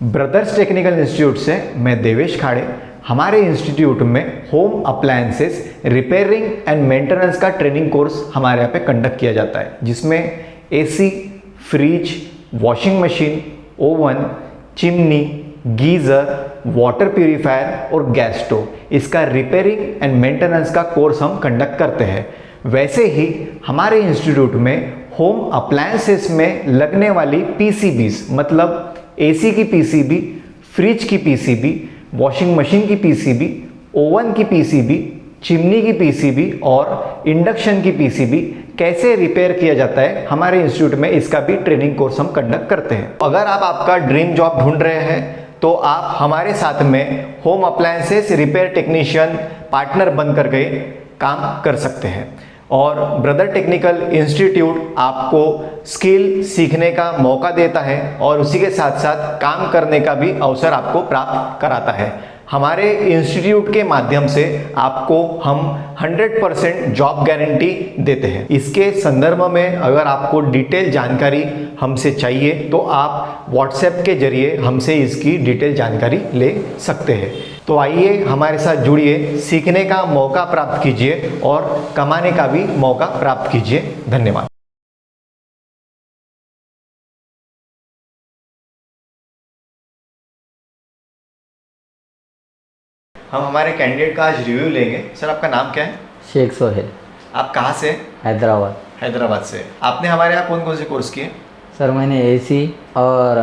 Brothers technical institute से मैं देवेश खाड़े। हमारे इंस्टीट्यूट में home appliances repairing and maintenance का ट्रेनिंग कोर्स हमारे यहाँ पे कंडक्ट किया जाता है, जिसमें AC, fridge, washing machine, oven, chimney, geyser, water purifier और गैस स्टोव, इसका रिपेयरिंग एंड मेंटेनेंस का कोर्स हम कंडक्ट करते हैं। वैसे ही हमारे इंस्टीट्यूट में होम अप्लायंसेस में लगने वाली पीसीबीज, मतलब एसी की पीसीबी, फ्रिज की पीसीबी, वॉशिंग मशीन की पीसीबी, ओवन की पीसीबी, चिमनी की पीसीबी और इंडक्शन की पीसीबी कैसे रिपेयर किया जाता है, हमारे इंस्टीट्यूट में इसका भी ट्रेनिंग कोर्स हम कंडक्ट करते हैं। अगर आप आपका ड्रीम जॉब ढूंढ रहे हैं तो आप हमारे साथ में home appliances repair technician partner बन करके काम कर सकते हैं। और ब्रदर टेक्निकल इंस्टीट्यूट आपको स्किल सीखने का मौका देता है और उसी के साथ साथ काम करने का भी अवसर आपको प्राप्त कराता है। हमारे इंस्टीट्यूट के माध्यम से आपको हम 100% जॉब गारंटी देते हैं। इसके संदर्भ में अगर आपको डिटेल जानकारी हमसे चाहिए तो आप व्हाट्सएप के जरिए हमसे इसकी डिटेल जानकारी ले सकते हैं। तो आइए हमारे साथ जुड़िए, सीखने का मौका प्राप्त कीजिए और कमाने का भी मौका प्राप्त कीजिए। धन्यवाद। हम हमारे कैंडिडेट का आज रिव्यू लेंगे। सर, आपका नाम क्या है? शेख सोहेल। आप कहाँ से? हैदराबाद। हैदराबाद से। आपने हमारे यहाँ कौन कौन से कोर्स किए? सर, मैंने एसी और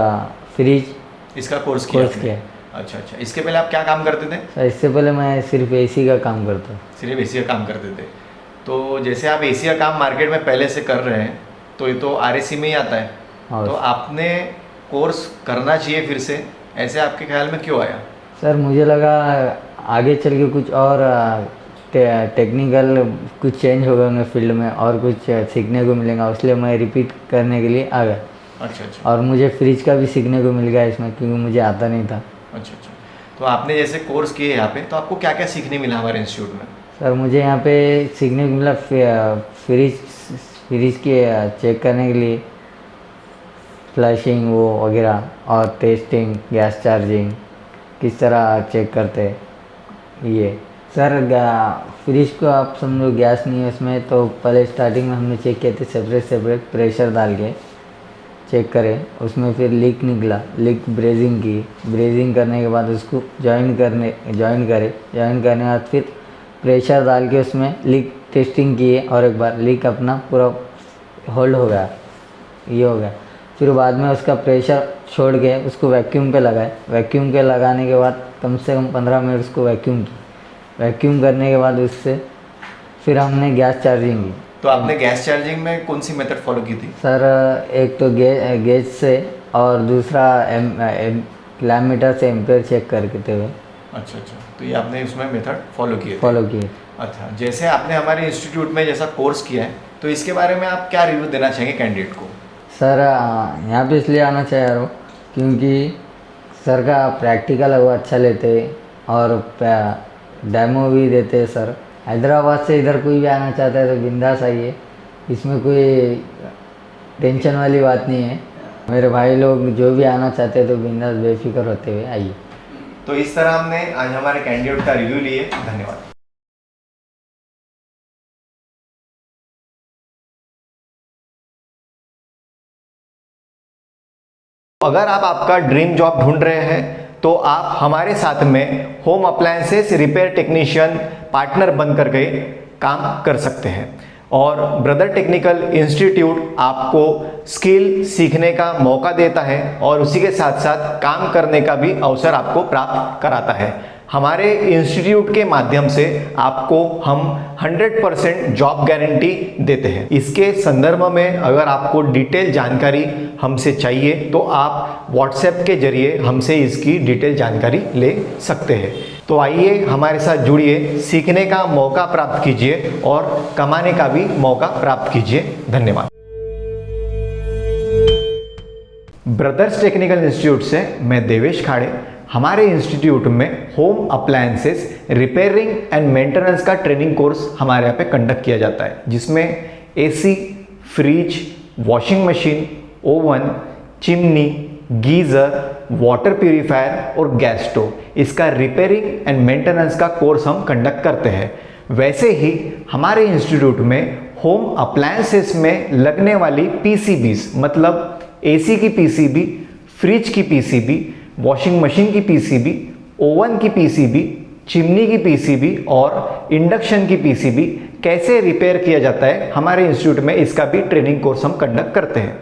फ्रिज इसका कोर्स किया। अच्छा। इसके पहले आप क्या काम करते थे? सर, इससे पहले मैं सिर्फ एसी का काम करता हूँ। सिर्फ एसी का काम करते थे। तो जैसे आप एसी का काम मार्केट में पहले से कर रहे हैं तो ये तो आरएसी में ही आता है, तो आपने कोर्स करना चाहिए फिर से, ऐसे आपके ख्याल में क्यों आया? सर, मुझे लगा आगे चल के कुछ और टेक्निकल कुछ चेंज हो गए फील्ड में और कुछ सीखने को मिलेगा, इसलिए मैं रिपीट करने के लिए आ गया। अच्छा। और मुझे फ्रिज का भी सीखने को मिल गया इसमें, क्योंकि मुझे आता नहीं था। अच्छा। तो आपने जैसे कोर्स किए यहाँ पे, तो आपको क्या क्या सीखने मिला हमारे इंस्टीट्यूट में? सर, मुझे यहाँ पे सीखने को मिला फ्रिज की चेक करने के लिए, फ्लशिंग वो वगैरह, और टेस्टिंग, गैस चार्जिंग किस तरह चेक करते ये। सर, फ्रिज को आप समझो गैस नहीं है उसमें, तो पहले स्टार्टिंग में हमने चेक किए थे सेपरेट प्रेशर डाल के चेक करें, उसमें फिर लीक निकला, लीक ब्रेजिंग करने के बाद उसको ज्वाइन करने के बाद फिर प्रेशर डाल के उसमें लीक टेस्टिंग किए, और एक बार लीक अपना पूरा होल्ड हो गया, ये हो गया। फिर बाद में उसका प्रेशर छोड़ के उसको वैक्यूम पे लगाए। वैक्यूम के लगाने के बाद कम से कम 15 मिनट उसको वैक्यूम करने के बाद उससे फिर हमने गैस चार्जिंग की। तो आपने गैस चार्जिंग में कौन सी मेथड फॉलो की थी? सर, एक तो गेज से, और दूसरा किलोमीटर से एम्पेयर चेक करते हुए। अच्छा। तो ये आपने उसमें मेथड फॉलो किए? अच्छा। जैसे आपने हमारे इंस्टीट्यूट में जैसा कोर्स किया है, तो इसके बारे में आप क्या रिव्यू देना चाहेंगे कैंडिडेट को? सर, यहाँ पे इसलिए आना चाह रहा हूँ क्योंकि सर का प्रैक्टिकल वो अच्छा लेते और डेमो भी देते। सर, हैदराबाद से इधर कोई भी आना चाहता है तो बिंदास आइए, इसमें कोई टेंशन वाली बात नहीं है। मेरे भाई लोग जो भी आना चाहते हैं तो बिंदास बेफिक्र होते हुए आइए। तो इस तरह हमने आज हमारे कैंडिडेट का रिव्यू लिए। धन्यवाद। अगर आप आपका ड्रीम जॉब ढूंढ रहे हैं तो आप हमारे साथ में home appliances repair technician partner बन करके काम कर सकते हैं। और ब्रदर टेक्निकल इंस्टीट्यूट आपको स्किल सीखने का मौका देता है और उसी के साथ साथ काम करने का भी अवसर आपको प्राप्त कराता है। हमारे इंस्टीट्यूट के माध्यम से आपको हम 100% जॉब गारंटी देते हैं। इसके संदर्भ में अगर आपको डिटेल जानकारी हमसे चाहिए तो आप व्हाट्सएप के जरिए हमसे इसकी डिटेल जानकारी ले सकते हैं। तो आइए हमारे साथ जुड़िए, सीखने का मौका प्राप्त कीजिए और कमाने का भी मौका प्राप्त कीजिए। धन्यवाद। ब्रदर्स टेक्निकल इंस्टीट्यूट से मैं देवेश खाड़े। हमारे इंस्टीट्यूट में home appliances repairing and maintenance का ट्रेनिंग कोर्स हमारे यहाँ पे कंडक्ट किया जाता है, जिसमें AC, fridge, washing machine, oven, chimney, geyser, water purifier और गैस स्टोव, इसका रिपेयरिंग एंड मेंटेनेंस का कोर्स हम कंडक्ट करते हैं। वैसे ही हमारे इंस्टीट्यूट में होम अप्लायंसेस में लगने वाली पीसीबीज, मतलब एसी की पीसीबी, फ्रिज की पीसीबी, वॉशिंग मशीन की पीसीबी, ओवन की पीसीबी, चिमनी की पीसीबी और इंडक्शन की पीसीबी कैसे रिपेयर किया जाता है, हमारे इंस्टीट्यूट में इसका भी ट्रेनिंग कोर्स हम कंडक्ट करते हैं।